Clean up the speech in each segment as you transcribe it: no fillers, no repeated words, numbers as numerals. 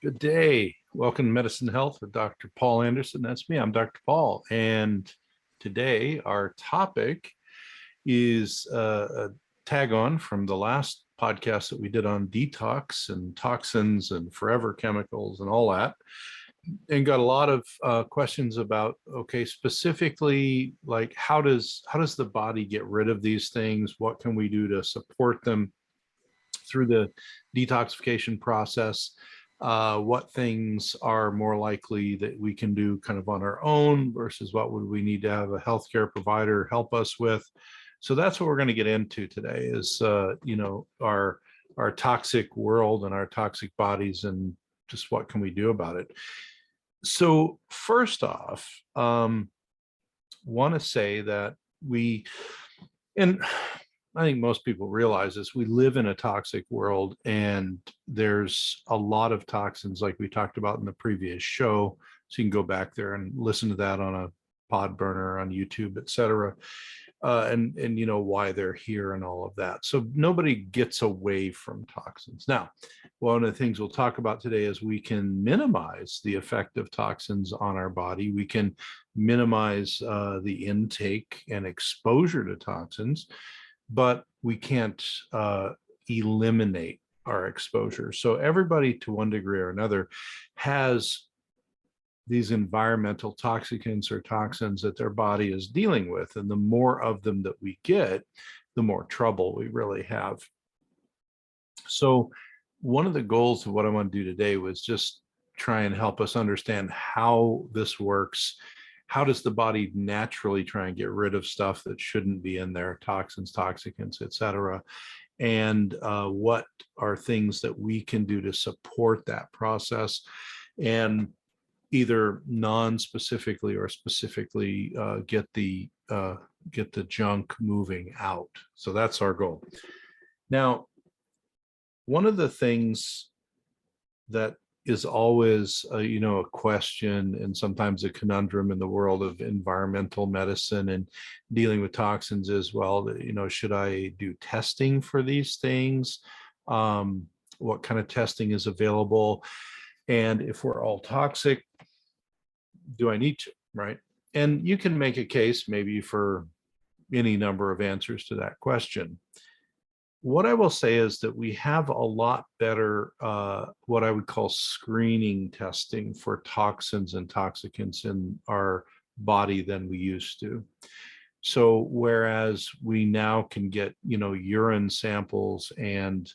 Good day. Welcome to Medicine Health with Dr. Paul Anderson. That's me. I'm Dr. Paul. And today our topic is a tag on from the last podcast that we did on detox and toxins and forever chemicals and all that. And got a lot of questions about, okay, specifically, like how does the body get rid of these things? What can we do to support them through the detoxification process? What things are more likely that we can do kind of on our own versus what would we need to have a healthcare provider help us with? So that's what we're going to get into today is, our toxic world and our toxic bodies and just what can we do about it. So first off, want to say that and I think most people realize this, we live in a toxic world and there's a lot of toxins like we talked about in the previous show. So you can go back there and listen to that on a pod burner on YouTube, et cetera. And you know why they're here and all of that. So nobody gets away from toxins. Now, one of the things we'll talk about today is we can minimize the effect of toxins on our body. We can minimize the intake and exposure to toxins, but we can't eliminate our exposure. So everybody to one degree or another has these environmental toxicants or toxins that their body is dealing with. And the more of them that we get, the more trouble we really have. So one of the goals of what I want to do today was just try and help us understand how this works. How does the body naturally try and get rid of stuff that shouldn't be in there, toxins, toxicants, et cetera? And what are things that we can do to support that process and either non-specifically or specifically get the junk moving out. So that's our goal. Now, one of the things that is always a question and sometimes a conundrum in the world of environmental medicine and dealing with toxins is, well, should I do testing for these things? What kind of testing is available? And if we're all toxic, do I need to, right? And you can make a case maybe for any number of answers to that question. What I will say is that we have a lot better, what I would call screening testing for toxins and toxicants in our body than we used to. So whereas we now can get, urine samples and,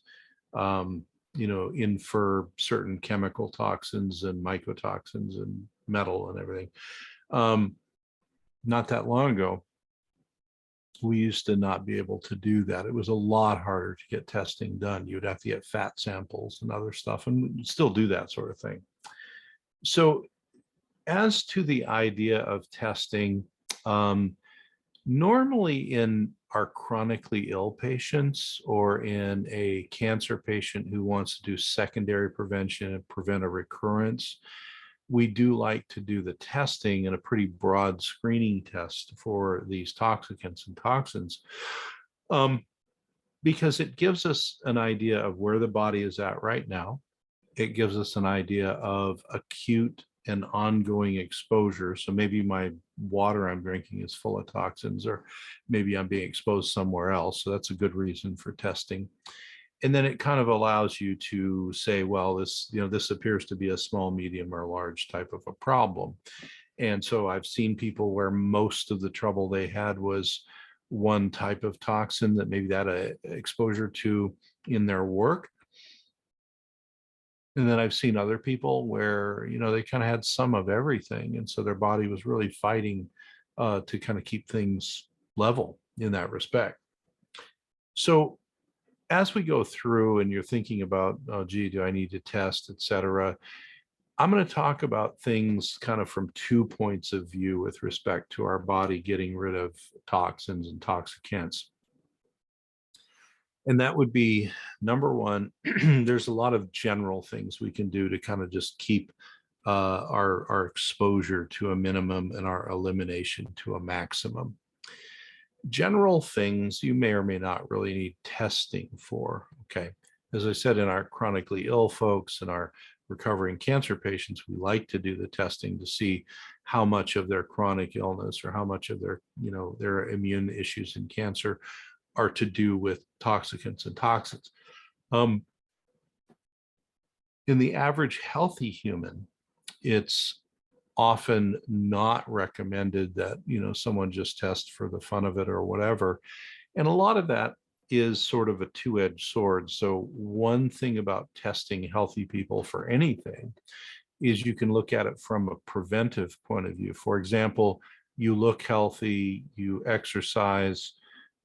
infer certain chemical toxins and mycotoxins and metal and everything. Not that long ago, we used to not be able to do that. It was a lot harder to get testing done. You'd have to get fat samples and other stuff, and we'd still do that sort of thing. So as to the idea of testing, normally in our chronically ill patients or in a cancer patient who wants to do secondary prevention and prevent a recurrence, we do like to do the testing in a pretty broad screening test for these toxicants and toxins, because it gives us an idea of where the body is at right now. It gives us an idea of acute and ongoing exposure. So maybe my water I'm drinking is full of toxins, or maybe I'm being exposed somewhere else. So that's a good reason for testing. And then it kind of allows you to say, well, this appears to be a small, medium, or large type of a problem. And so I've seen people where most of the trouble they had was one type of toxin that maybe they had exposure to in their work. And then I've seen other people where, they kind of had some of everything. And so their body was really fighting to kind of keep things level in that respect. So as we go through and you're thinking about, oh, gee, do I need to test, et cetera, I'm going to talk about things kind of from 2 points of view with respect to our body getting rid of toxins and toxicants. And that would be number one, there's a lot of general things we can do to kind of just keep our exposure to a minimum and our elimination to a maximum. General things you may or may not really need testing for. Okay. As I said, in our chronically ill folks and our recovering cancer patients, we like to do the testing to see how much of their chronic illness or how much of their, their immune issues in cancer are to do with toxicants and toxins. In the average healthy human, it's often not recommended that someone just test for the fun of it or whatever, and a lot of that is sort of a two-edged sword. So one thing about testing healthy people for anything is you can look at it from a preventive point of view. For example, you look healthy, you exercise,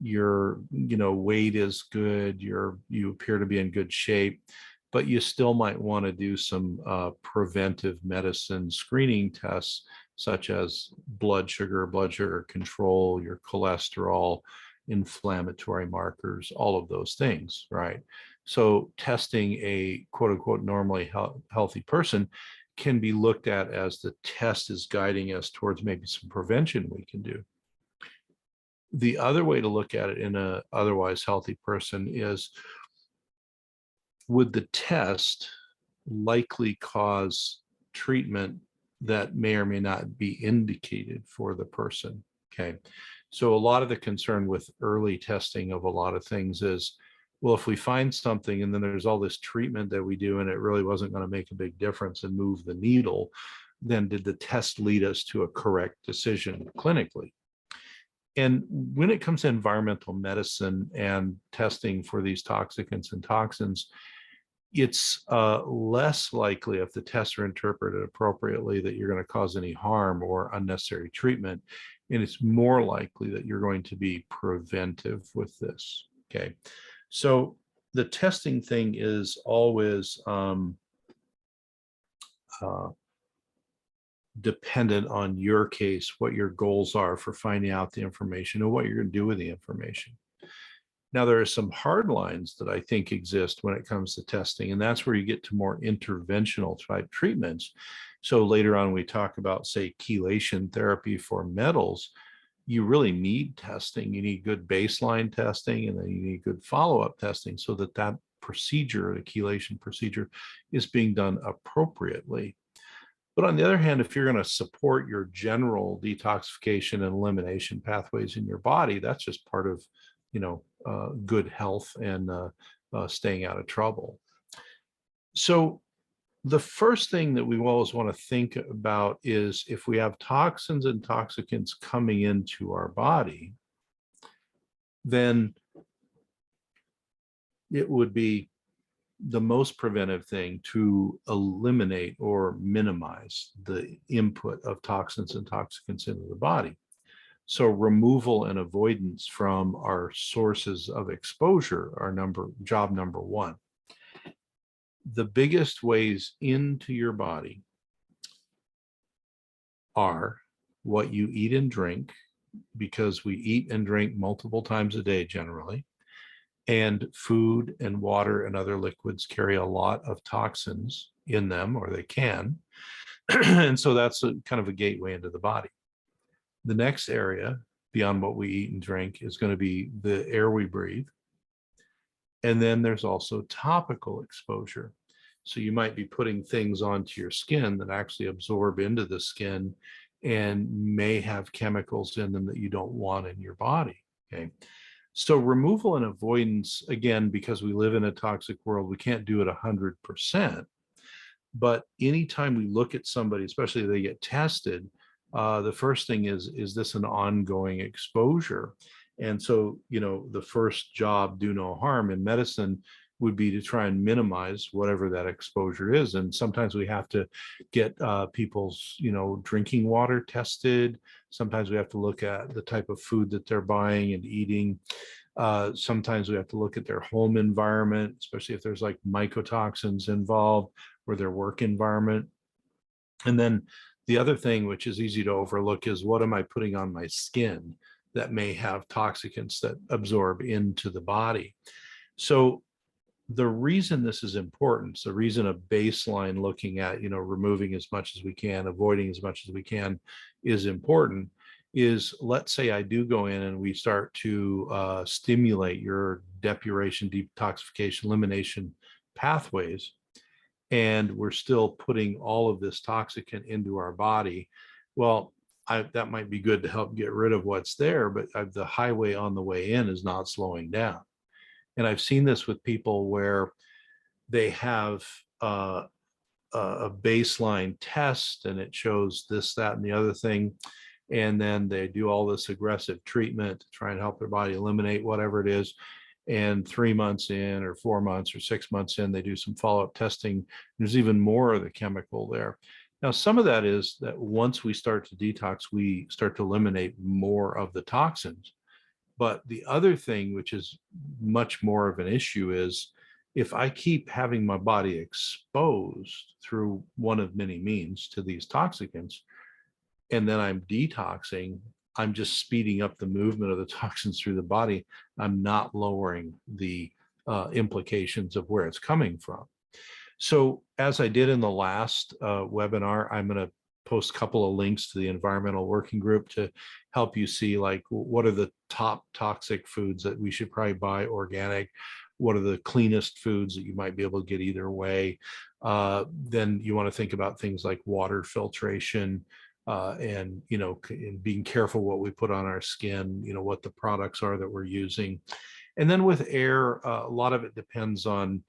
your weight is good, you appear to be in good shape, but you still might want to do some preventive medicine screening tests, such as blood sugar control, your cholesterol, inflammatory markers, all of those things, right? So testing a quote unquote normally healthy person can be looked at as the test is guiding us towards maybe some prevention we can do. The other way to look at it in a otherwise healthy person is, would the test likely cause treatment that may or may not be indicated for the person? Okay. So a lot of the concern with early testing of a lot of things is, well, if we find something and then there's all this treatment that we do and it really wasn't going to make a big difference and move the needle, then did the test lead us to a correct decision clinically? And when it comes to environmental medicine and testing for these toxicants and toxins, it's less likely, if the tests are interpreted appropriately, that you're going to cause any harm or unnecessary treatment. And it's more likely that you're going to be preventive with this. Okay. So the testing thing is always dependent on your case, what your goals are for finding out the information and what you're going to do with the information. Now, there are some hard lines that I think exist when it comes to testing, and that's where you get to more interventional type treatments. So later on, we talk about, say, chelation therapy for metals. You really need testing. You need good baseline testing, and then you need good follow-up testing so that that procedure, the chelation procedure, is being done appropriately. But on the other hand, if you're going to support your general detoxification and elimination pathways in your body, that's just part of, good health and staying out of trouble. So the first thing that we always want to think about is, if we have toxins and toxicants coming into our body, then it would be the most preventive thing to eliminate or minimize the input of toxins and toxicants into the body. So removal and avoidance from our sources of exposure are job number one. The biggest ways into your body are what you eat and drink, because we eat and drink multiple times a day generally, and food and water and other liquids carry a lot of toxins in them, or they can. And so that's kind of a gateway into the body. The next area beyond what we eat and drink is going to be the air we breathe. And then there's also topical exposure. So you might be putting things onto your skin that actually absorb into the skin and may have chemicals in them that you don't want in your body. Okay. So removal and avoidance, again, because we live in a toxic world, we can't do it 100%. But anytime we look at somebody, especially if they get tested, the first thing is this an ongoing exposure? And so, the first job, do no harm in medicine, would be to try and minimize whatever that exposure is. And sometimes we have to get people's, drinking water tested. Sometimes we have to look at the type of food that they're buying and eating. Sometimes we have to look at their home environment, especially if there's like mycotoxins involved, or their work environment. And then the other thing, which is easy to overlook, is what am I putting on my skin that may have toxicants that absorb into the body? So the reason this is important, the reason a baseline looking at, removing as much as we can, avoiding as much as we can, is important, is, let's say I do go in and we start to stimulate your depuration, detoxification, elimination pathways, and we're still putting all of this toxicant into our body. Well, that might be good to help get rid of what's there, but the highway on the way in is not slowing down. And I've seen this with people where they have a baseline test and it shows this, that, and the other thing. And then they do all this aggressive treatment to try and help their body eliminate whatever it is. And 3 months in, or 4 months, or 6 months in, they do some follow-up testing. There's even more of the chemical there. Now, some of that is that once we start to detox, we start to eliminate more of the toxins. But the other thing, which is much more of an issue, is if I keep having my body exposed through one of many means to these toxicants, and then I'm detoxing, I'm just speeding up the movement of the toxins through the body. I'm not lowering the implications of where it's coming from. So as I did in the last webinar, I'm going to post a couple of links to the environmental working group to help you see, like, what are the top toxic foods that we should probably buy organic, what are the cleanest foods that you might be able to get either way. Then you want to think about things like water filtration, and and being careful what we put on our skin, what the products are that we're using. And then with air, a lot of it depends on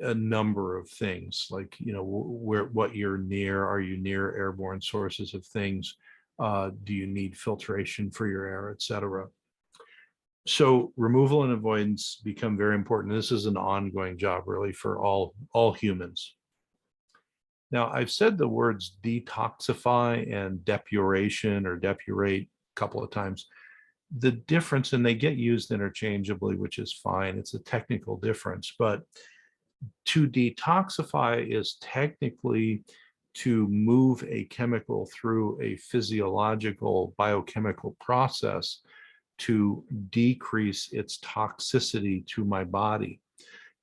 a number of things, like what you're near. Are you near airborne sources of things? Do you need filtration for your air, etc.? So removal and avoidance become very important. This is an ongoing job, really, for all humans. Now, I've said the words detoxify and depuration or depurate a couple of times. The difference, and they get used interchangeably, which is fine. It's a technical difference, but to detoxify is technically to move a chemical through a physiological biochemical process to decrease its toxicity to my body.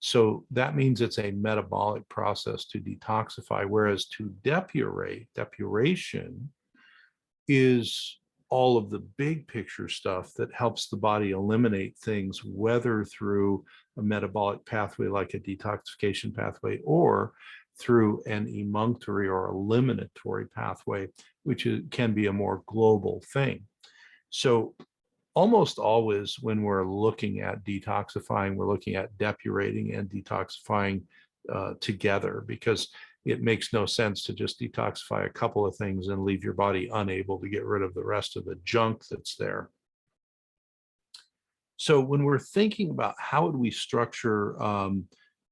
So that means it's a metabolic process to detoxify, whereas to depuration is all of the big picture stuff that helps the body eliminate things, whether through a metabolic pathway like a detoxification pathway, or through an emunctory or eliminatory pathway, which can be a more global thing. So almost always when we're looking at detoxifying, we're looking at depurating and detoxifying together, because it makes no sense to just detoxify a couple of things and leave your body unable to get rid of the rest of the junk that's there. So when we're thinking about how would we structure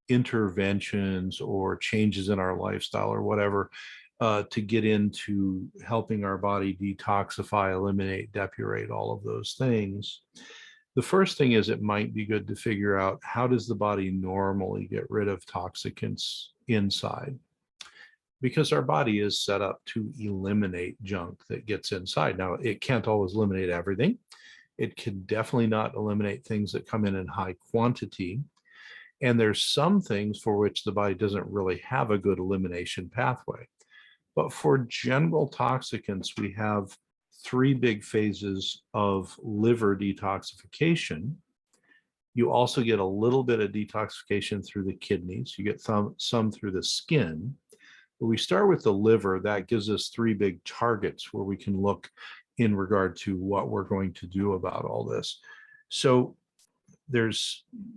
interventions or changes in our lifestyle or whatever, to get into helping our body detoxify, eliminate, depurate, all of those things, the first thing is it might be good to figure out, how does the body normally get rid of toxicants inside? Because our body is set up to eliminate junk that gets inside. Now, it can't always eliminate everything. It can definitely not eliminate things that come in high quantity. And there's some things for which the body doesn't really have a good elimination pathway. But for general toxicants, we have 3 big phases of liver detoxification. You also get a little bit of detoxification through the kidneys. You get some through the skin. But we start with the liver. That gives us 3 big targets where we can look in regard to what we're going to do about all this. So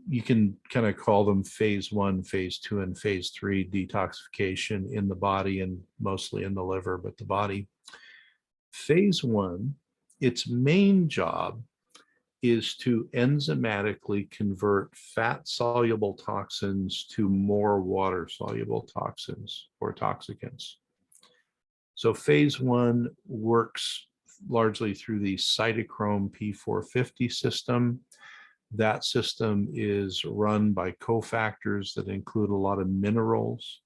you can kind of call them phase 1, phase 2, and phase 3 detoxification in the body, and mostly in the liver, but the body. Phase 1, its main job is to enzymatically convert fat-soluble toxins to more water-soluble toxins or toxicants. So phase 1 works largely through the cytochrome P450 system. That system is run by cofactors that include a lot of minerals,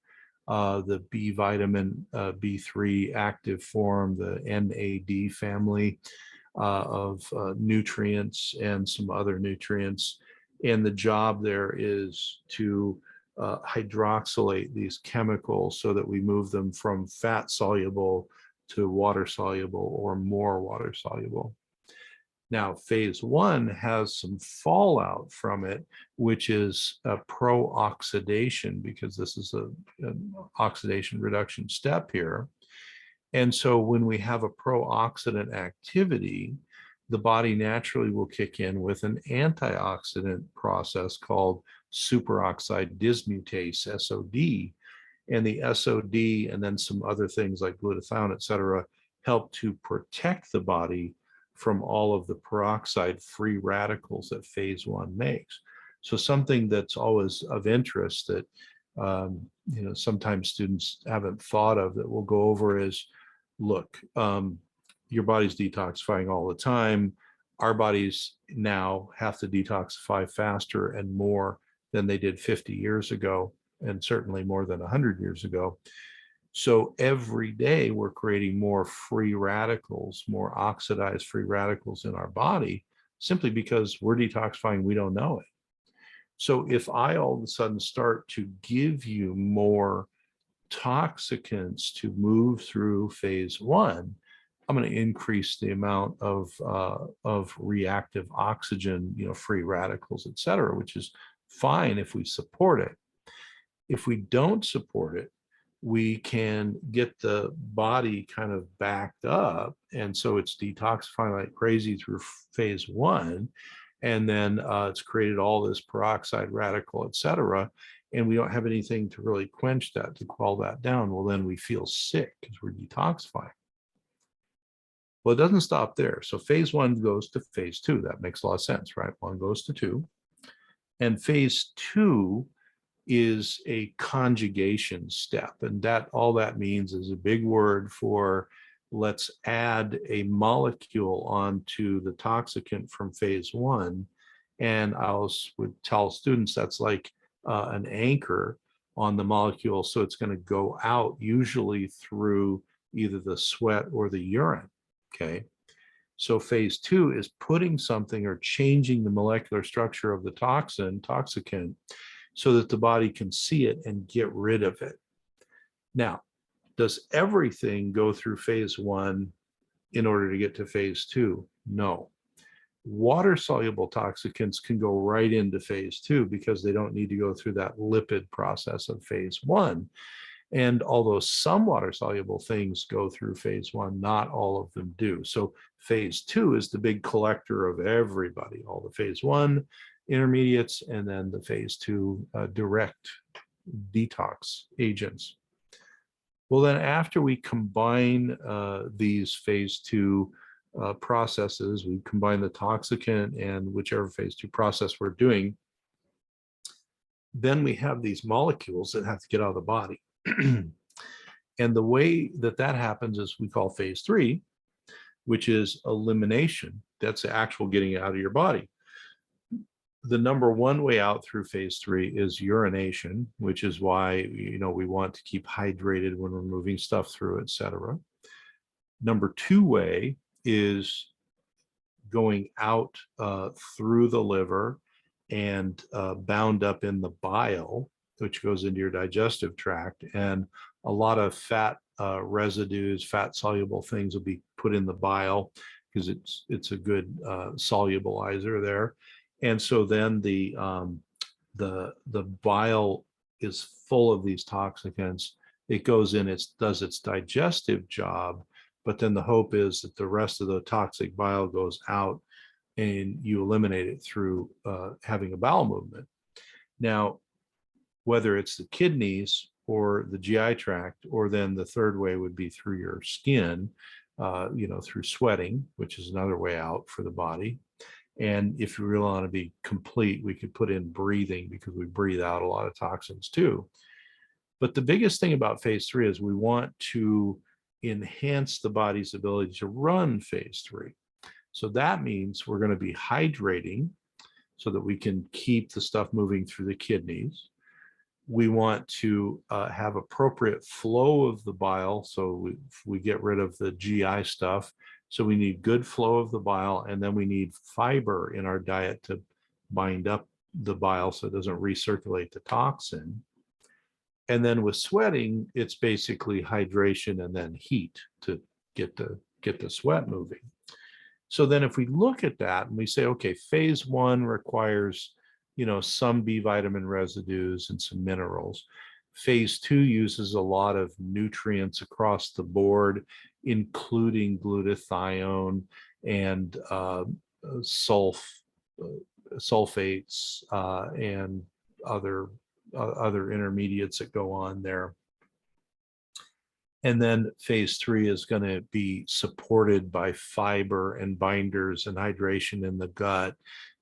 the B vitamin, B3 active form, the NAD family of nutrients, and some other nutrients. And the job there is to hydroxylate these chemicals so that we move them from fat soluble to water soluble or more water soluble. Now, phase one has some fallout from it, which is a pro-oxidation, because this is an oxidation reduction step here. And so when we have a pro-oxidant activity, the body naturally will kick in with an antioxidant process called superoxide dismutase, SOD. And the SOD and then some other things like glutathione, et cetera, help to protect the body from all of the peroxide free radicals that phase one makes. So something that's always of interest that sometimes students haven't thought of that we'll go over is, look, your body's detoxifying all the time. Our bodies now have to detoxify faster and more than they did 50 years ago, and certainly more than 100 years ago. So every day we're creating more free radicals, more oxidized free radicals in our body, simply because we're detoxifying, we don't know it. So if I all of a sudden start to give you more toxicants to move through phase one, I'm going to increase the amount of reactive oxygen, free radicals, et cetera, which is fine if we support it. If we don't support it, we can get the body kind of backed up. And so it's detoxifying like crazy through phase one. And then it's created all this peroxide radical, et cetera. And we don't have anything to really quench that, to quell that down. Well, then we feel sick because we're detoxifying. Well, it doesn't stop there. So phase one goes to phase two. That makes a lot of sense, right? One goes to two. And phase two is a conjugation step. And that all that means is a big word for let's add a molecule onto the toxicant from phase one. And I would tell students that's like an anchor on the molecule. So it's going to go out usually through either the sweat or the urine. Okay. So phase two is putting something or changing the molecular structure of the toxicant, so that the body can see it and get rid of it. Now, does everything go through phase one in order to get to phase two? No. Water-soluble toxicants can go right into phase two because they don't need to go through that lipid process of phase one. And although some water-soluble things go through phase one, not all of them do. So phase two is the big collector of everybody, all the phase one intermediates, and then the phase two direct detox agents. Well, then after we combine these phase two processes, we combine the toxicant and whichever phase two process we're doing, then we have these molecules that have to get out of the body. And the way that happens is we call phase three, which is elimination. That's the actual getting it out of your body. The number one way out through phase three is urination, which is why we want to keep hydrated when we're moving stuff through, et cetera. Number two way is going out through the liver and bound up in the bile, which goes into your digestive tract. And a lot of fat residues, fat soluble things will be put in the bile because it's a good solubilizer there. And so then the bile is full of these toxicants. It goes in, it does its digestive job, but then the hope is that the rest of the toxic bile goes out and you eliminate it through having a bowel movement. Now, whether it's the kidneys or the GI tract, or then the third way would be through your skin, through sweating, which is another way out for the body. And if you really want to be complete, we could put in breathing because we breathe out a lot of toxins too. But the biggest thing about phase three is we want to enhance the body's ability to run phase three. So that means we're going to be hydrating so that we can keep the stuff moving through the kidneys. We want to have appropriate flow of the bile, so we get rid of the GI stuff. So we need good flow of the bile, and then we need fiber in our diet to bind up the bile so it doesn't recirculate the toxin. And then with sweating, it's basically hydration and then heat to get the sweat moving. So then if we look at that and we say, okay, phase one requires, some B vitamin residues and some minerals. Phase two uses a lot of nutrients across the board, including glutathione and sulfates and other intermediates that go on there. And then phase three is going to be supported by fiber and binders and hydration in the gut,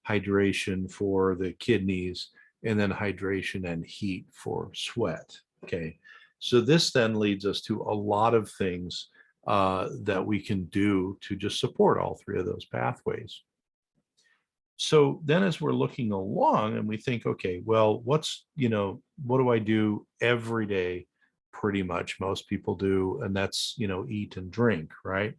hydration for the kidneys, and then hydration and heat for sweat. Okay. So this then leads us to a lot of things that we can do to just support all three of those pathways. So then as we're looking along and we think, okay, well, what do I do every day? Pretty much most people do, and that's, eat and drink, right?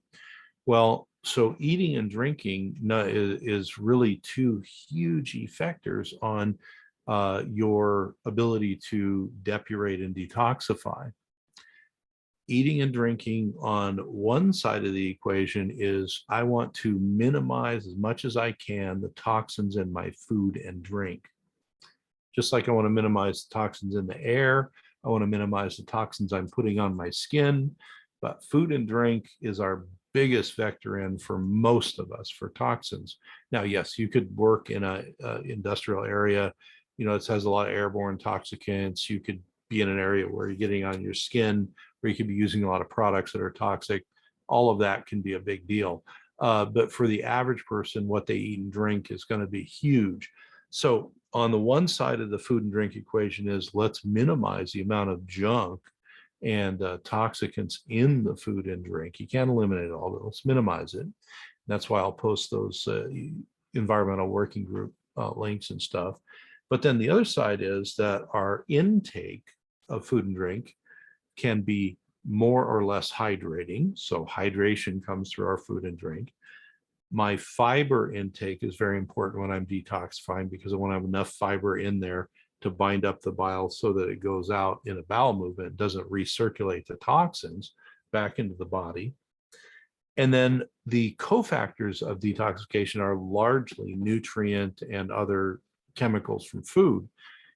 Well, so eating and drinking is really two huge effectors on your ability to depurate and detoxify. Eating and drinking on one side of the equation is I want to minimize as much as I can the toxins in my food and drink. Just like I want to minimize the toxins in the air, I want to minimize the toxins I'm putting on my skin, but food and drink is our biggest vector in for most of us for toxins. Now, yes, you could work in a industrial area, it has a lot of airborne toxicants. You could be in an area where you're getting on your skin, where you could be using a lot of products that are toxic. All of that can be a big deal. But for the average person, what they eat and drink is going to be huge. So on the one side of the food and drink equation is let's minimize the amount of junk and toxicants in the food and drink. You can't eliminate it all, but let's minimize it. That's why I'll post those environmental working group links and stuff. But then the other side is that our intake of food and drink can be more or less hydrating. So hydration comes through our food and drink. My fiber intake is very important when I'm detoxifying because I want to have enough fiber in there to bind up the bile so that it goes out in a bowel movement, doesn't recirculate the toxins back into the body. And then the cofactors of detoxification are largely nutrient and other chemicals from food.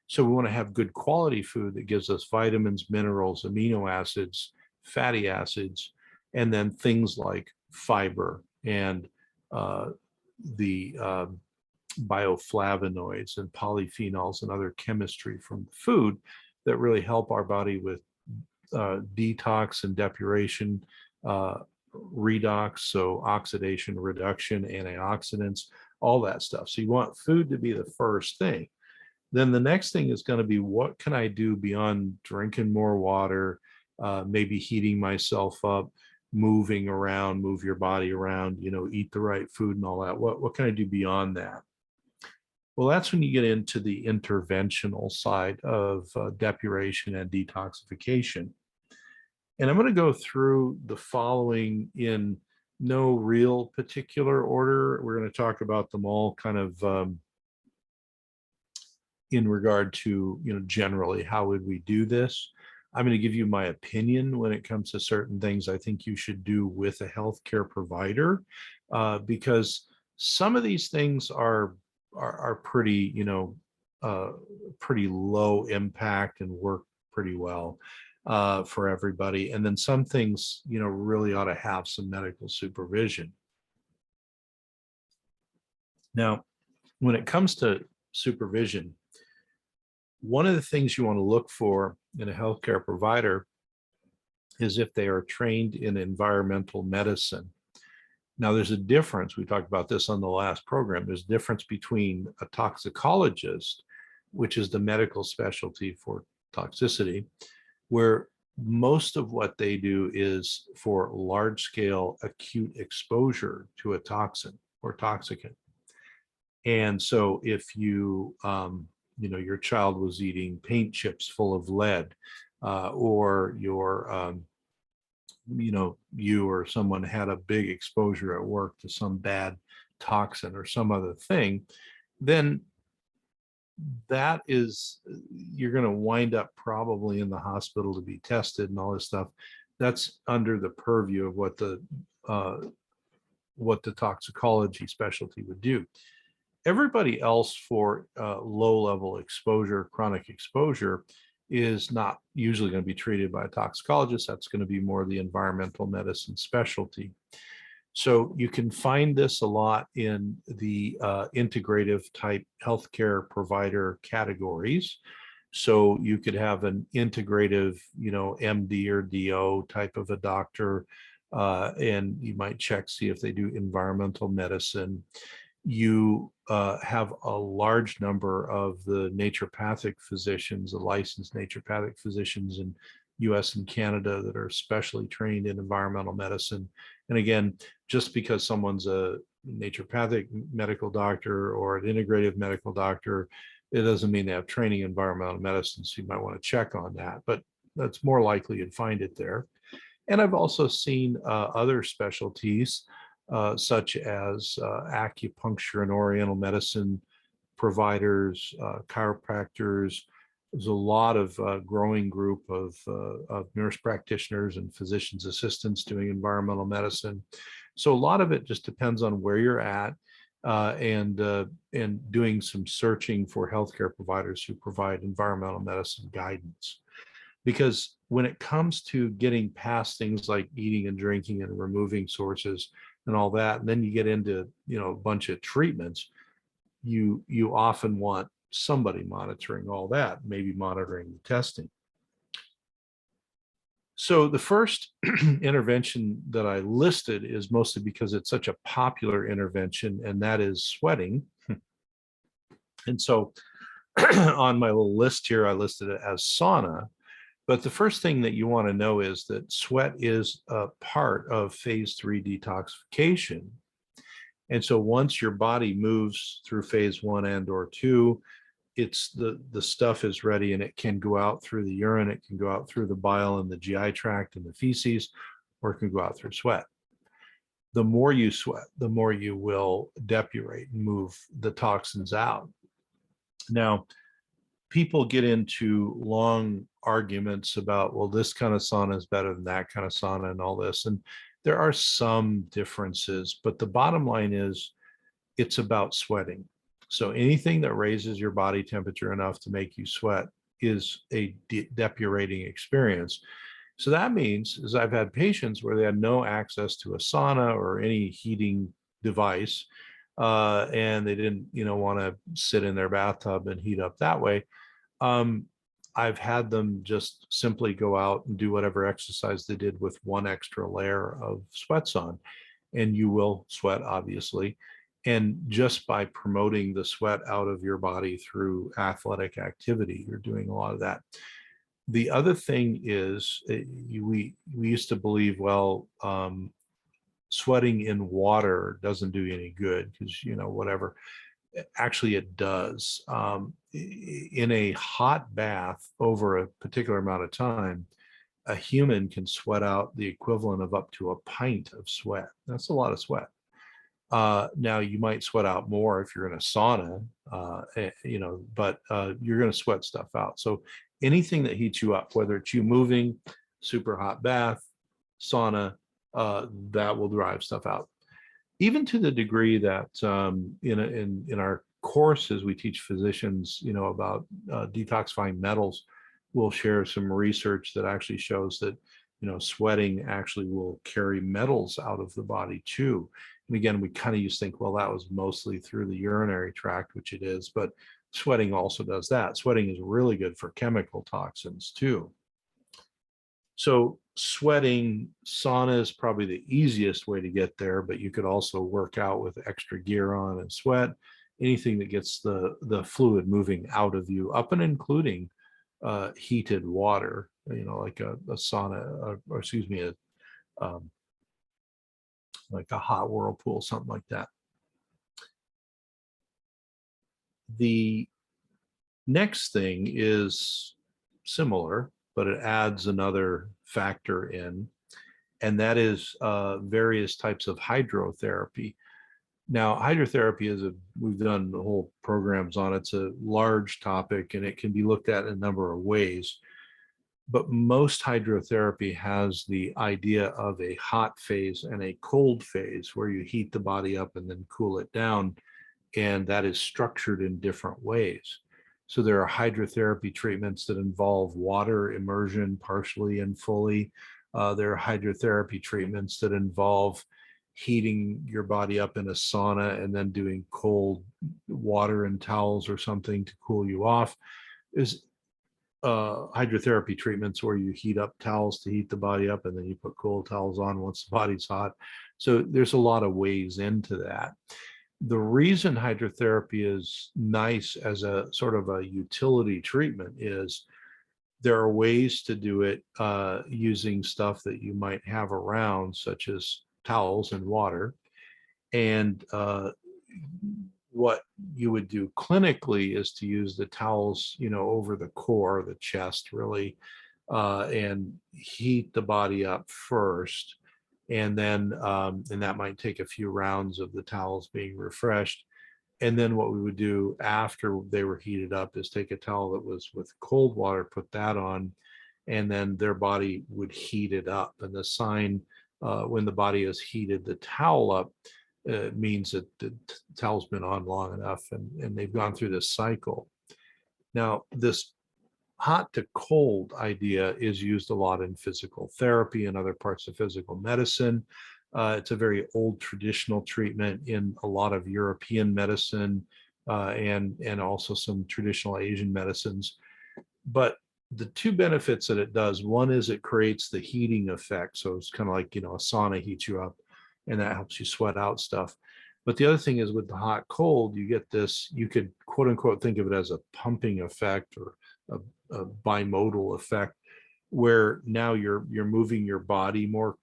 So we want to have good quality food that gives us vitamins, minerals, amino acids, fatty acids, and then things like fiber and the bioflavonoids and polyphenols and other chemistry from food that really help our body with detox and depuration, redox, so oxidation, reduction, antioxidants, all that stuff. So you want food to be the first thing. Then the next thing is going to be, what can I do beyond drinking more water, maybe heating myself up, moving around, move your body around, eat the right food and all that. What can I do beyond that? Well, that's when you get into the interventional side of depuration and detoxification. And I'm going to go through the following in no real particular order. We're going to talk about them all kind of in regard to, generally, how would we do this? I'm going to give you my opinion when it comes to certain things I think you should do with a healthcare provider, because some of these things are pretty, pretty low impact and work pretty well for everybody. And then some things, really ought to have some medical supervision. Now, when it comes to supervision, one of the things you want to look for in a healthcare provider is if they are trained in environmental medicine. Now, there's a difference. We talked about this on the last program. There's a difference between a toxicologist, which is the medical specialty for toxicity, where most of what they do is for large-scale acute exposure to a toxin or toxicant. And so if you, your child was eating paint chips full of lead, or your, you or someone had a big exposure at work to some bad toxin or some other thing, then that is, you're going to wind up probably in the hospital to be tested and all this stuff. that's under the purview of what the toxicology specialty would do. Everybody else for low-level exposure, chronic exposure, is not usually going to be treated by a toxicologist. That's going to be more the environmental medicine specialty. So you can find this a lot in the integrative type healthcare provider categories. So you could have an integrative, MD or DO type of a doctor, and you might check, see if they do environmental medicine. You have a large number of the naturopathic physicians, the licensed naturopathic physicians in US and Canada that are specially trained in environmental medicine. And again, just because someone's a naturopathic medical doctor or an integrative medical doctor, it doesn't mean they have training in environmental medicine. So you might want to check on that, but that's more likely you'd find it there. And I've also seen other specialties such as acupuncture and oriental medicine providers, chiropractors. There's a lot of growing group of nurse practitioners and physicians assistants doing environmental medicine. So a lot of it just depends on where you're at, and doing some searching for healthcare providers who provide environmental medicine guidance. Because when it comes to getting past things like eating and drinking and removing sources and all that, and then you get into a bunch of treatments, you often want somebody monitoring all that, maybe monitoring the testing. So the first intervention that I listed is mostly because it's such a popular intervention, and that is sweating. And so on my little list here, I listed it as sauna. But the first thing that you want to know is that sweat is a part of phase 3 detoxification. And so once your body moves through phase 1 and or 2, it's the stuff is ready, and it can go out through the urine, it can go out through the bile and the GI tract and the feces, or it can go out through sweat. The more you sweat, the more you will depurate and move the toxins out. Now, people get into long arguments about, well, this kind of sauna is better than that kind of sauna and all this. And there are some differences, but the bottom line is it's about sweating. So anything that raises your body temperature enough to make you sweat is a depurating experience. So that means, is I've had patients where they had no access to a sauna or any heating device, and they didn't, want to sit in their bathtub and heat up that way. I've had them just simply go out and do whatever exercise they did with one extra layer of sweats on, and you will sweat, obviously. And just by promoting the sweat out of your body through athletic activity, you're doing a lot of that. The other thing is, we used to believe, well, sweating in water doesn't do you any good because, whatever. Actually, it does. In a hot bath over a particular amount of time, a human can sweat out the equivalent of up to a pint of sweat. That's a lot of sweat. Now, you might sweat out more if you're in a sauna, but you're going to sweat stuff out. So anything that heats you up, whether it's you moving, super hot bath, sauna, that will drive stuff out. Even to the degree that in our courses, we teach physicians, about detoxifying metals. We'll share some research that actually shows that, sweating actually will carry metals out of the body too. And again, we kind of used to think, well, that was mostly through the urinary tract, which it is, but sweating also does that. Sweating is really good for chemical toxins too. So sweating, sauna is probably the easiest way to get there, but you could also work out with extra gear on and sweat, anything that gets the fluid moving out of you, up and including heated water, like a sauna, or excuse me, like a hot whirlpool, something like that. The next thing is similar, but it adds another factor in, and that is various types of hydrotherapy. Now, hydrotherapy we've done the whole programs on it. It's a large topic, and it can be looked at in a number of ways. But most hydrotherapy has the idea of a hot phase and a cold phase where you heat the body up and then cool it down. And that is structured in different ways. So there are hydrotherapy treatments that involve water immersion partially and fully. There are hydrotherapy treatments that involve heating your body up in a sauna and then doing cold water and towels or something to cool you off. Is hydrotherapy treatments where you heat up towels to heat the body up and then you put cold towels on once the body's hot. So there's a lot of ways into that. The reason hydrotherapy is nice as a sort of a utility treatment is there are ways to do it using stuff that you might have around, such as towels and water. And what you would do clinically is to use the towels, over the core, the chest, really, and heat the body up first. And then, and that might take a few rounds of the towels being refreshed. And then what we would do after they were heated up is take a towel that was with cold water, put that on, and then their body would heat it up. And the sign when the body has heated the towel up means that the towel's been on long enough and they've gone through this cycle. Now, this hot to cold idea is used a lot in physical therapy and other parts of physical medicine. It's a very old traditional treatment in a lot of European medicine and also some traditional Asian medicines. But the two benefits that it does, one is it creates the heating effect. So it's kind of like, a sauna heats you up and that helps you sweat out stuff. But the other thing is with the hot cold, you get this, you could quote unquote think of it as a pumping effect or a bimodal effect, where now you're moving your body more,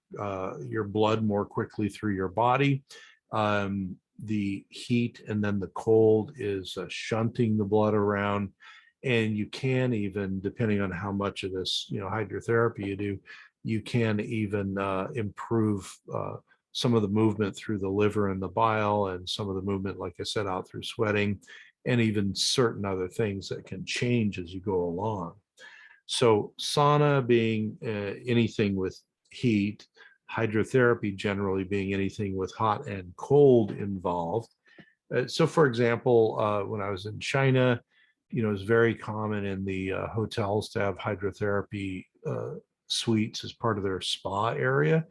your blood more quickly through your body. The heat and then the cold is shunting the blood around. And you can even, depending on how much of this, hydrotherapy you do, you can even improve some of the movement through the liver and the bile, and some of the movement, like I said, out through sweating, and even certain other things that can change as you go along. So sauna being anything with heat, hydrotherapy generally being anything with hot and cold involved. So for example, when I was in China, it's very common in the hotels to have hydrotherapy suites as part of their spa area.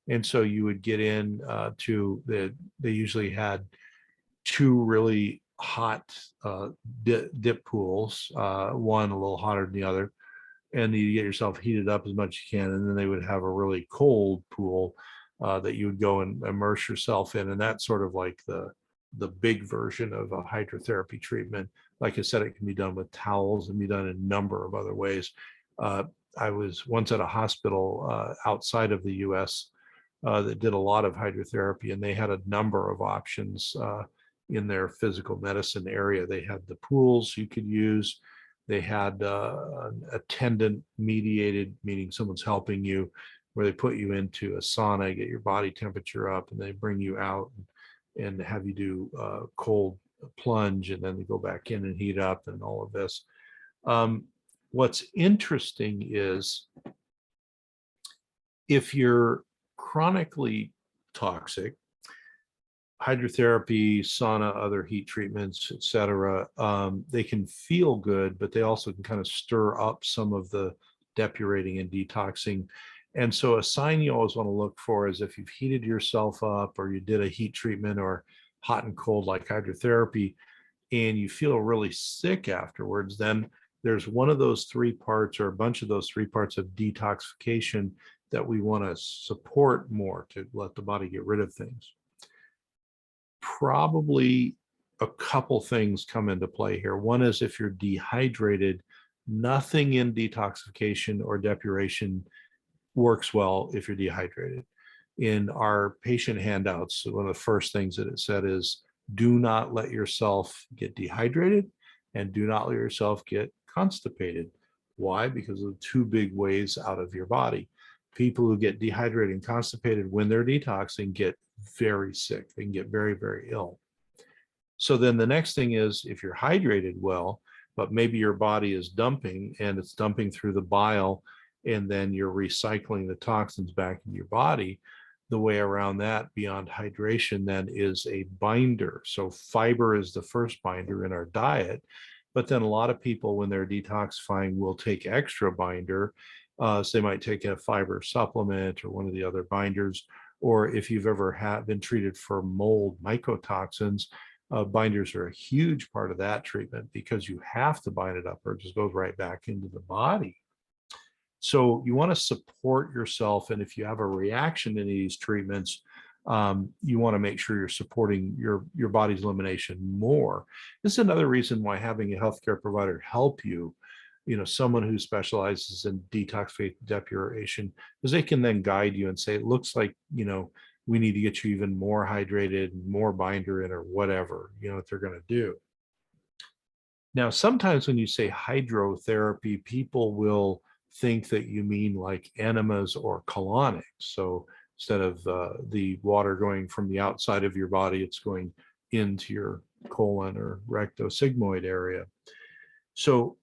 And so you would get in they usually had two really hot dip pools, one a little hotter than the other, and you get yourself heated up as much as you can. And then they would have a really cold pool that you would go and immerse yourself in. And that's sort of like the big version of a hydrotherapy treatment. Like I said, it can be done with towels and be done in a number of other ways. I was once at a hospital outside of the US that did a lot of hydrotherapy, and they had a number of options in their physical medicine area. They had the pools you could use. They had an attendant mediated, meaning someone's helping you, where they put you into a sauna, get your body temperature up, and they bring you out and have you do cold plunge, and then they go back in and heat up and all of this. What's interesting is if you're chronically toxic, hydrotherapy, sauna, other heat treatments, etc., they can feel good, but they also can kind of stir up some of the depurating and detoxing. And so a sign you always want to look for is if you've heated yourself up or you did a heat treatment or hot and cold like hydrotherapy, and you feel really sick afterwards, then there's one of those three parts or a bunch of those three parts of detoxification that we want to support more to let the body get rid of things. Probably a couple things come into play here. One is if you're dehydrated, nothing in detoxification or depuration works well if you're dehydrated. In our patient handouts, one of the first things that it said is, do not let yourself get dehydrated and do not let yourself get constipated. Why? Because of the two big ways out of your body. People who get dehydrated and constipated when they're detoxing get very sick. They can get very, very ill. So then the next thing is, if you're hydrated well, but maybe your body is dumping and it's dumping through the bile and then you're recycling the toxins back into your body. The way around that, beyond hydration, then is a binder. So fiber is the first binder in our diet, but then a lot of people, when they're detoxifying, will take extra binder. So they might take a fiber supplement or one of the other binders. Or if you've ever been treated for mold mycotoxins, binders are a huge part of that treatment because you have to bind it up or it just goes right back into the body. So you want to support yourself. And if you have a reaction to these treatments, you want to make sure you're supporting your body's elimination more. This is another reason why having a healthcare provider help you, someone who specializes in detoxification depuration, because they can then guide you and say, it looks like, we need to get you even more hydrated, more binder in, or whatever, what they're going to do. Now, sometimes when you say hydrotherapy, people will think that you mean like enemas or colonics. So instead of the water going from the outside of your body, it's going into your colon or rectosigmoid area. So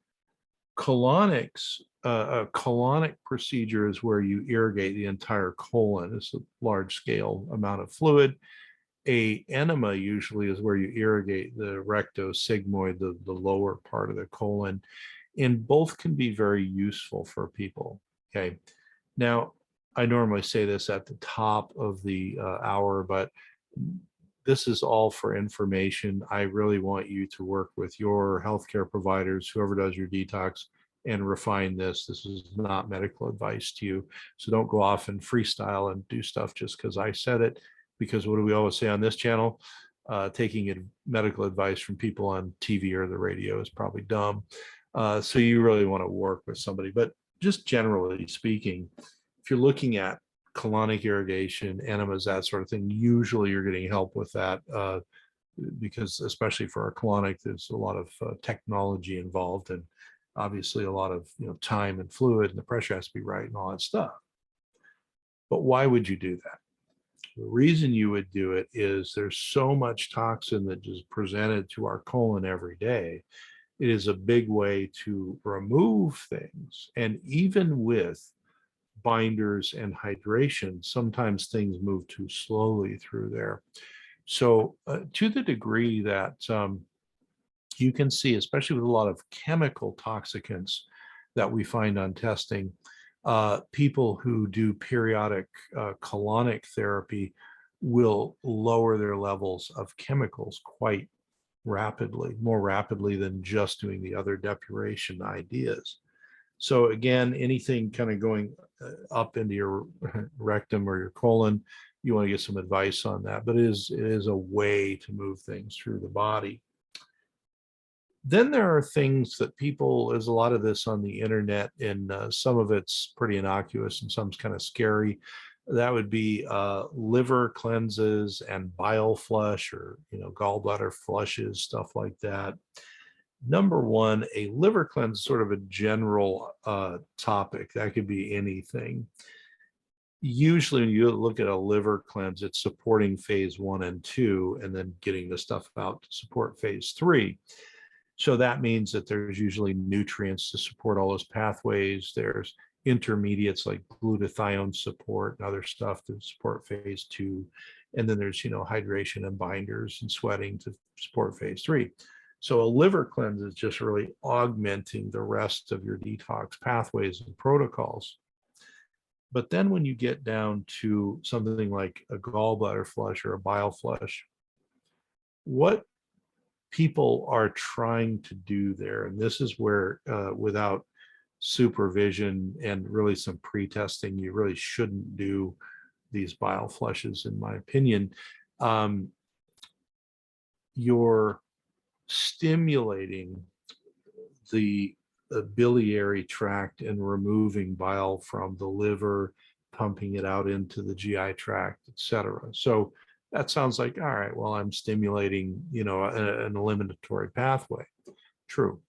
colonics, a colonic procedure is where you irrigate the entire colon. It's a large scale amount of fluid. A enema usually is where you irrigate the rectosigmoid, the lower part of the colon, and both can be very useful for people. Okay. Now, I normally say this at the top of the hour, but this is all for information. I really want you to work with your healthcare providers, whoever does your detox, and refine this. This is not medical advice to you. So don't go off and freestyle and do stuff just because I said it. Because what do we always say on this channel? Taking medical advice from people on TV or the radio is probably dumb. So you really want to work with somebody. But just generally speaking, if you're looking at colonic irrigation, enemas, that sort of thing, usually you're getting help with that because especially for our colonic, there's a lot of technology involved and obviously a lot of time and fluid, and the pressure has to be right and all that stuff. But why would you do that? The reason you would do it is there's so much toxin that is presented to our colon every day. It is a big way to remove things. And even with binders and hydration, sometimes things move too slowly through there. So to the degree that you can see, especially with a lot of chemical toxicants that we find on testing, people who do periodic colonic therapy will lower their levels of chemicals quite rapidly, more rapidly than just doing the other depuration ideas. So again, anything kind of going up into your rectum or your colon, you want to get some advice on that. But it is a way to move things through the body. Then there are things that people, there's a lot of this on the internet, and some of it's pretty innocuous and some's kind of scary. That would be liver cleanses and bile flush, or gallbladder flushes, stuff like that. Number one, a liver cleanse is sort of a general topic. That could be anything. Usually when you look at a liver cleanse, it's supporting phase 1 and 2 and then getting the stuff out to support phase 3. So that means that there's usually nutrients to support all those pathways. There's intermediates like glutathione support and other stuff to support phase 2. And then there's, hydration and binders and sweating to support phase 3. So a liver cleanse is just really augmenting the rest of your detox pathways and protocols. But then when you get down to something like a gallbladder flush or a bile flush, what people are trying to do there, and this is where without supervision and really some pre-testing, you really shouldn't do these bile flushes, in my opinion. You're stimulating the biliary tract and removing bile from the liver, pumping it out into the GI tract, etc. So that sounds like, all right, well, I'm stimulating, an eliminatory pathway. True.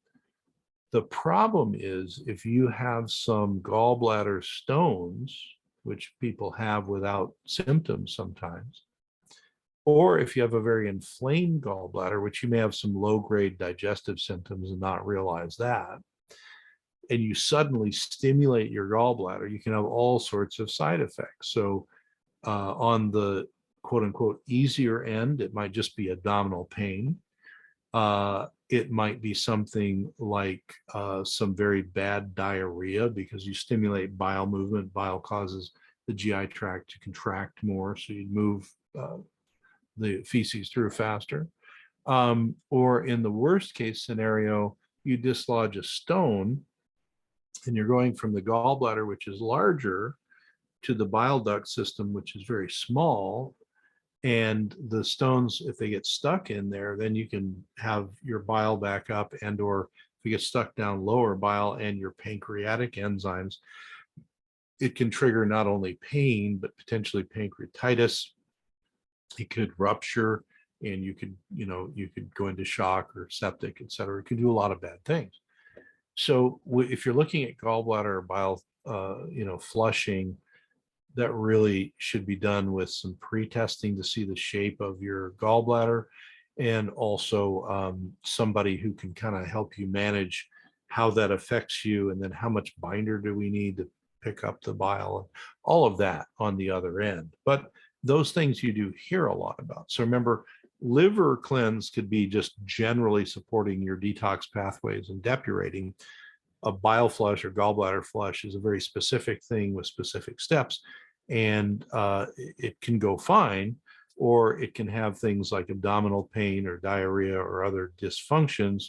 The problem is if you have some gallbladder stones, which people have without symptoms sometimes, or if you have a very inflamed gallbladder, which you may have some low-grade digestive symptoms and not realize that, and you suddenly stimulate your gallbladder, you can have all sorts of side effects. So on the quote unquote easier end, it might just be abdominal pain. It might be something like some very bad diarrhea because you stimulate bile movement. Bile causes the GI tract to contract more, so you move the feces through faster. Or in the worst case scenario, you dislodge a stone and you're going from the gallbladder, which is larger, to the bile duct system, which is very small. And the stones, if they get stuck in there, then you can have your bile back up, and or if you get stuck down lower, bile and your pancreatic enzymes, it can trigger not only pain, but potentially pancreatitis. It could rupture, and you could go into shock or septic, et cetera. It could do a lot of bad things. So if you're looking at gallbladder or bile, flushing, that really should be done with some pre-testing to see the shape of your gallbladder, and also somebody who can kind of help you manage how that affects you, and then how much binder do we need to pick up the bile, all of that on the other end. But those things you do hear a lot about. So remember, liver cleanse could be just generally supporting your detox pathways and depurating. A bile flush or gallbladder flush is a very specific thing with specific steps, and it can go fine, or it can have things like abdominal pain or diarrhea or other dysfunctions,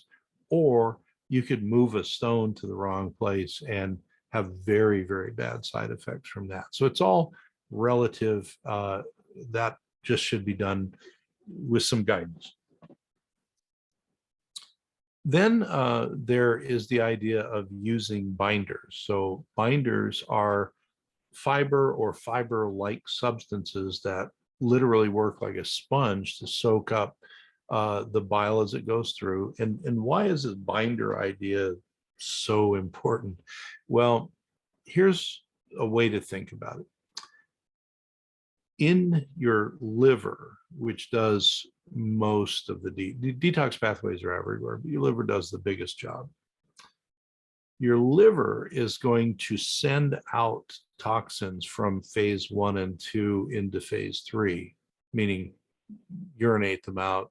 or you could move a stone to the wrong place and have very, very bad side effects from that. So it's all relative. That just should be done with some guidance. Then there is the idea of using binders. So binders are fiber or fiber-like substances that literally work like a sponge to soak up the bile as it goes through. And why is this binder idea so important? Well, here's a way to think about it. In your liver, which does most of the detox pathways are everywhere, but your liver does the biggest job. Your liver is going to send out toxins from phase 1 and 2 into phase 3, meaning urinate them out,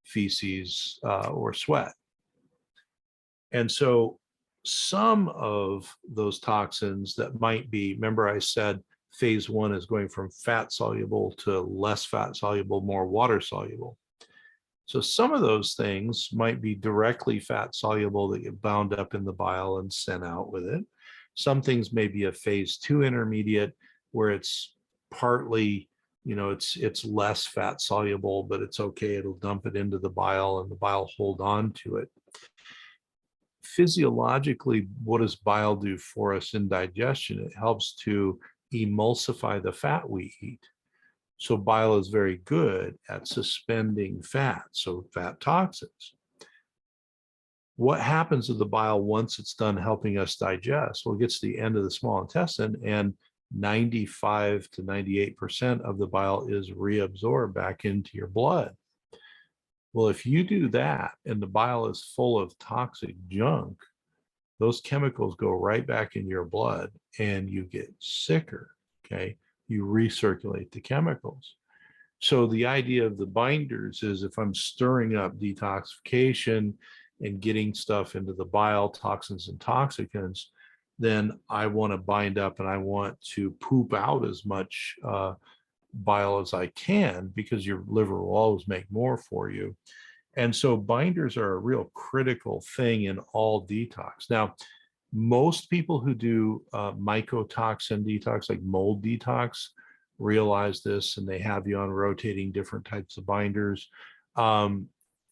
feces, or sweat. And so some of those toxins that might be, remember I said phase 1 is going from fat soluble to less fat soluble, more water soluble. So some of those things might be directly fat soluble that get bound up in the bile and sent out with it. Some things may be a phase 2 intermediate where it's partly, it's less fat soluble, but it's okay. It'll dump it into the bile and the bile hold on to it. Physiologically, what does bile do for us in digestion? It helps to emulsify the fat we eat. So bile is very good at suspending fat, so fat toxins. What happens to the bile once it's done helping us digest? Well, it gets to the end of the small intestine, and 95 to 98% of the bile is reabsorbed back into your blood. Well, if you do that and the bile is full of toxic junk, those chemicals go right back in your blood and you get sicker, okay? You recirculate the chemicals. So the idea of the binders is if I'm stirring up detoxification and getting stuff into the bile, toxins and toxicants, then I want to bind up and I want to poop out as much bile as I can, because your liver will always make more for you. And so binders are a real critical thing in all detox. Now, most people who do mycotoxin detox, like mold detox, realize this, and they have you on rotating different types of binders.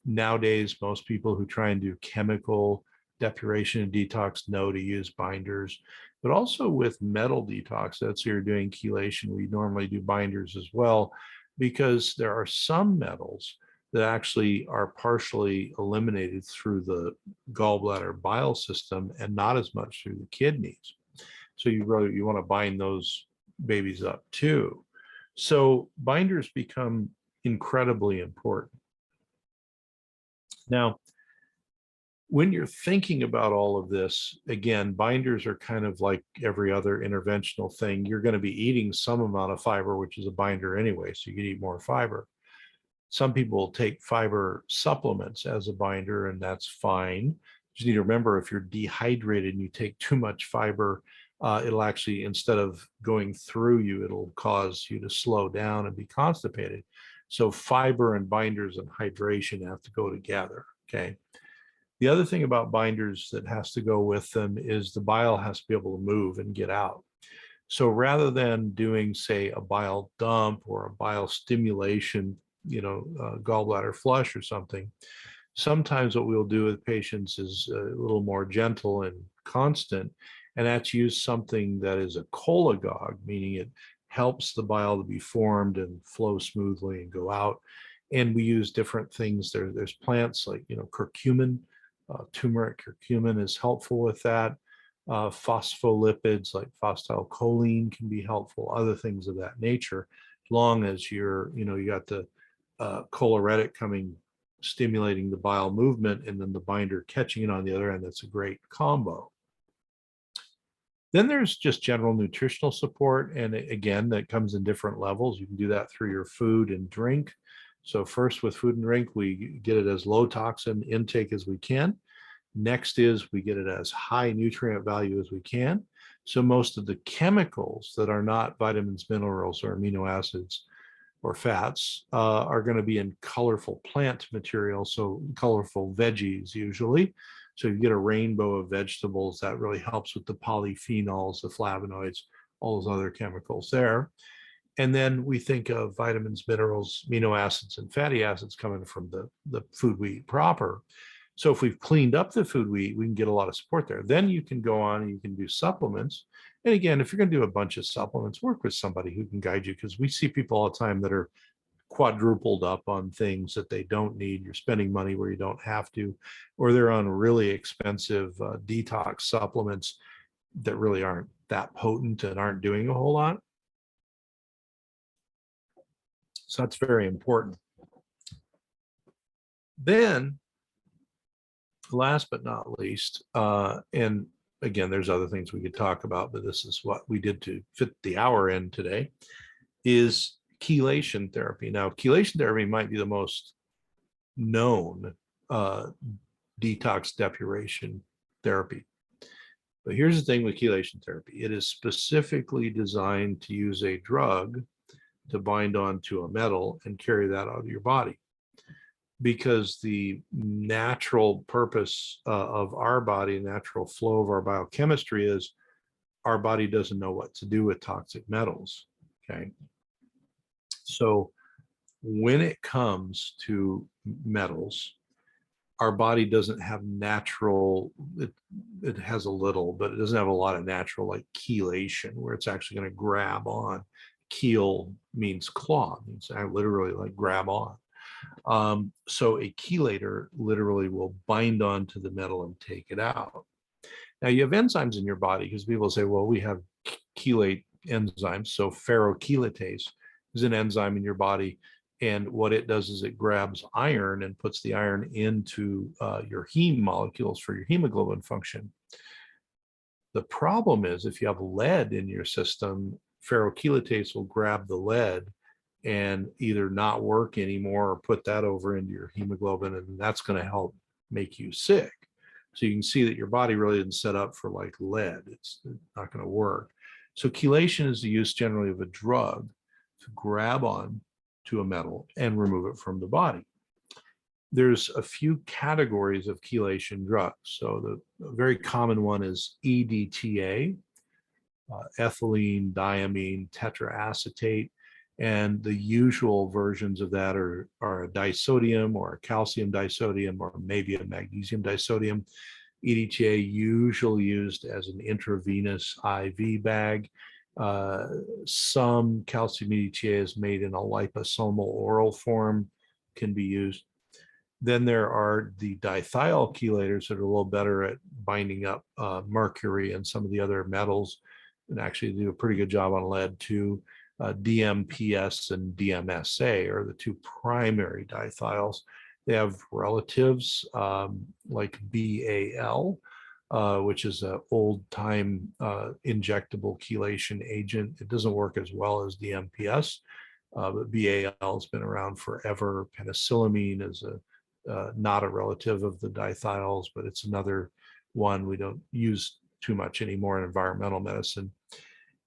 Nowadays, most people who try and do chemical depuration and detox know to use binders, but also with metal detox, that's you're doing chelation, we normally do binders as well, because there are some metals that actually are partially eliminated through the gallbladder bile system and not as much through the kidneys. So you want to bind those babies up too. So binders become incredibly important. Now, when you're thinking about all of this, again, binders are kind of like every other interventional thing. You're going to be eating some amount of fiber, which is a binder anyway, so you can eat more fiber. Some people take fiber supplements as a binder, and that's fine. You just need to remember, if you're dehydrated and you take too much fiber, it'll actually, instead of going through you, it'll cause you to slow down and be constipated. So fiber and binders and hydration have to go together, okay? The other thing about binders that has to go with them is the bile has to be able to move and get out. So rather than doing, say, a bile dump or a bile stimulation, gallbladder flush or something, sometimes what we'll do with patients is a little more gentle and constant, and that's use something that is a cholagogue, meaning it helps the bile to be formed and flow smoothly and go out. And we use different things. There's plants like, curcumin, turmeric curcumin is helpful with that. Phospholipids like phosphatidylcholine can be helpful, other things of that nature, as long as you got the choleretic coming, stimulating the bile movement, and then the binder catching it on the other end. That's a great combo. Then there's just general nutritional support. And again, that comes in different levels. You can do that through your food and drink. So first, with food and drink, we get it as low toxin intake as we can. Next is we get it as high nutrient value as we can. So most of the chemicals that are not vitamins, minerals, or amino acids or fats are going to be in colorful plant material, so colorful veggies usually. So you get a rainbow of vegetables. That really helps with the polyphenols, the flavonoids, all those other chemicals there. And then we think of vitamins, minerals, amino acids, and fatty acids coming from the food we eat proper. So if we've cleaned up the food we eat, we can get a lot of support there. Then you can go on and you can do supplements. And again, if you're going to do a bunch of supplements, work with somebody who can guide you, because we see people all the time that are quadrupled up on things that they don't need. You're spending money where you don't have to, or they're on really expensive detox supplements that really aren't that potent and aren't doing a whole lot. So that's very important. Then, last but not least, and again, there's other things we could talk about, but this is what we did to fit the hour in today, is chelation therapy. Now, chelation therapy might be the most known detox depuration therapy. But here's the thing with chelation therapy. It is specifically designed to use a drug to bind onto a metal and carry that out of your body. Because the natural purpose of our body, natural flow of our biochemistry is our body doesn't know what to do with toxic metals, okay? So when it comes to metals, our body doesn't have natural, it has a little, but it doesn't have a lot of natural, like chelation, where it's actually going to grab on. Chel means claw, means literally like grab on. So a chelator literally will bind onto the metal and take it out. Now you have enzymes in your body, because people say, well, we have chelate enzymes. So ferrochelatase is an enzyme in your body. And what it does is it grabs iron and puts the iron into your heme molecules for your hemoglobin function. The problem is, if you have lead in your system, ferrochelatase will grab the lead and either not work anymore or put that over into your hemoglobin, and that's going to help make you sick. So you can see that your body really isn't set up for like lead. It's not going to work. So chelation is the use generally of a drug to grab on to a metal and remove it from the body. There's a few categories of chelation drugs. So the very common one is EDTA, ethylene diamine tetraacetate. And the usual versions of that are a disodium or a calcium disodium or maybe a magnesium disodium. EDTA usually used as an intravenous IV bag. Some calcium EDTA is made in a liposomal oral form, can be used. Then there are the dithiol chelators that are a little better at binding up mercury and some of the other metals, and actually do a pretty good job on lead too. DMPS and DMSA are the two primary dithiols. They have relatives like BAL, which is an old-time injectable chelation agent. It doesn't work as well as the MPS, but BAL has been around forever. Penicillamine is not a relative of the dithiols, but it's another one we don't use too much anymore in environmental medicine.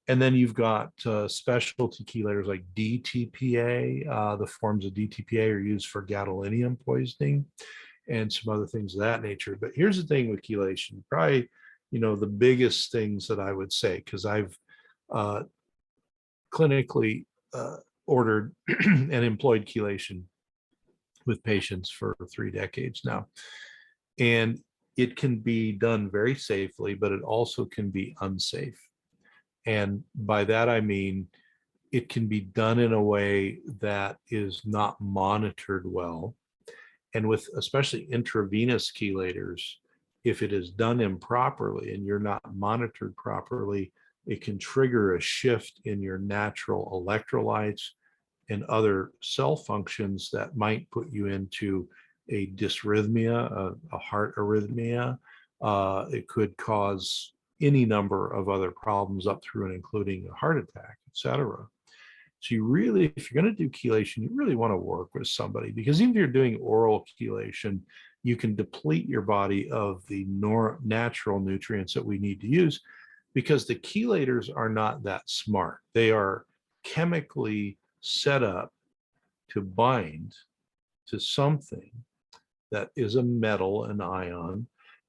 And then you've got specialty chelators like DTPA. The forms of DTPA are used for gadolinium poisoning and some other things of that nature. But here's the thing with chelation, probably, the biggest things that I would say, because I've clinically ordered and employed chelation with patients for 3 decades now. And it can be done very safely, but it also can be unsafe. And by that, I mean, it can be done in a way that is not monitored well. And with especially intravenous chelators, if it is done improperly and you're not monitored properly, it can trigger a shift in your natural electrolytes and other cell functions that might put you into a dysrhythmia, a heart arrhythmia. It could cause any number of other problems up through and including a heart attack, et cetera. So you really, if you're going to do chelation, you really want to work with somebody, because even if you're doing oral chelation, you can deplete your body of the natural nutrients that we need to use, because the chelators are not that smart. They are chemically set up to bind to something that is a metal, an ion,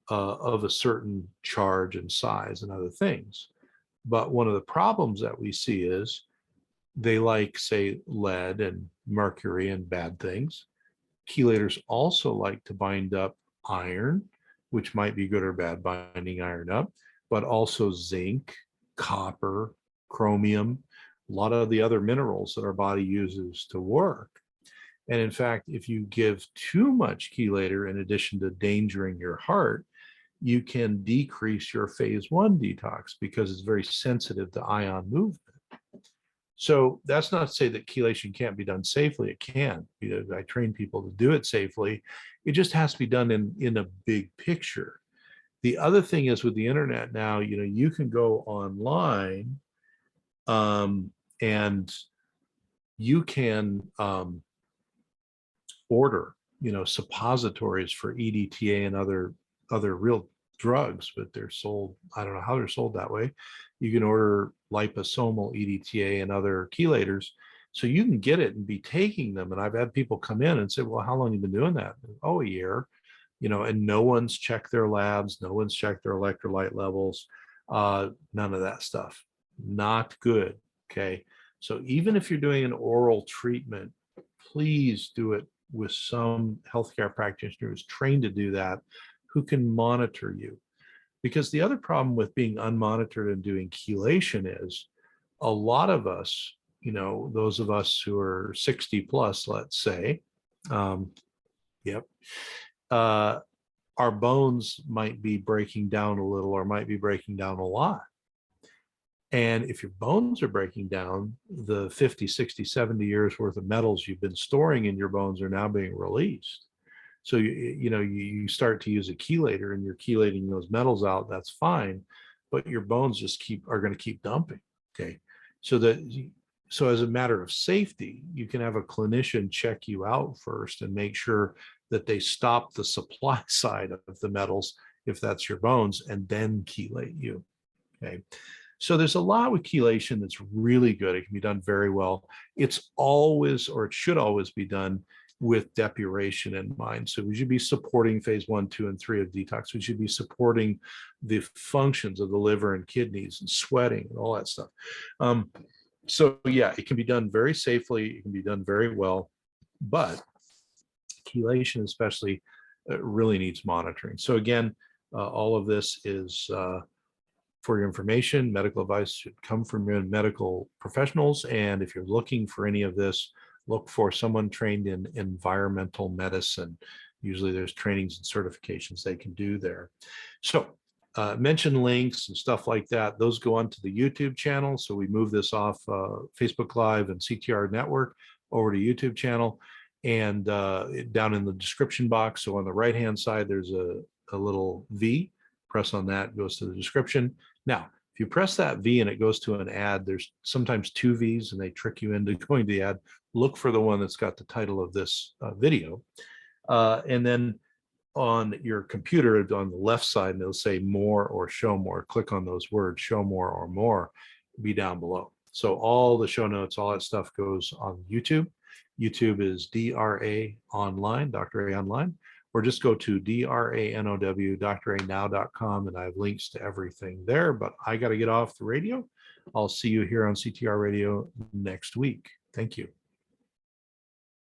of a certain charge and size and other things. But one of the problems that we see is they like, say, lead and mercury and bad things. Chelators also like to bind up iron, which might be good or bad, binding iron up, but also zinc, copper, chromium, a lot of the other minerals that our body uses to work. And in fact, if you give too much chelator, in addition to endangering your heart, you can decrease your phase 1 detox because it's very sensitive to ion movement. So that's not to say that chelation can't be done safely. It can. I train people to do it safely. It just has to be done in a big picture. The other thing is, with the internet now, you can go online and you can order, suppositories for EDTA and other real drugs, but they're sold, I don't know how they're sold that way. You can order liposomal EDTA and other chelators, so you can get it and be taking them. And I've had people come in and say, well, how long have you been doing that? Oh, a year. And no one's checked their labs, no one's checked their electrolyte levels, none of that stuff. Not good. Okay. So even if you're doing an oral treatment, please do it with some healthcare practitioner who's trained to do that, who can monitor you. Because the other problem with being unmonitored and doing chelation is, a lot of us, those of us who are 60 plus, let's say, our bones might be breaking down a little or might be breaking down a lot. And if your bones are breaking down, the 50, 60, 70 years worth of metals you've been storing in your bones are now being released. So, you start to use a chelator and you're chelating those metals out, that's fine, but your bones are going to keep dumping. Okay. So as a matter of safety, you can have a clinician check you out first and make sure that they stop the supply side of the metals, if that's your bones, and then chelate you. Okay. So there's a lot with chelation that's really good. It can be done very well. It's always, or it should always be done with depuration in mind. So we should be supporting phase 1, 2, and 3 of detox. We should be supporting the functions of the liver and kidneys and sweating and all that stuff. So yeah, it can be done very safely. It can be done very well, but chelation especially really needs monitoring. So again, all of this is for your information. Medical advice should come from your medical professionals. And if you're looking for any of this, look for someone trained in environmental medicine. Usually there's trainings and certifications they can do there. So mention links and stuff like that. Those go onto the YouTube channel. So we move this off Facebook Live and CTR Network over to YouTube channel. And down in the description box, so on the right-hand side, there's a little V. Press on that, it goes to the description. Now, if you press that V and it goes to an ad, there's sometimes two Vs and they trick you into going to the ad. Look for the one that's got the title of this video. And then on your computer, on the left side, and it'll say more or show more. Click on those words, show more or more, be down below. So all the show notes, all that stuff goes on YouTube. YouTube is DRA Online, Dr. A Online, or just go to DRANOW, dranow.com, and I have links to everything there. But I got to get off the radio. I'll see you here on CTR Radio next week. Thank you.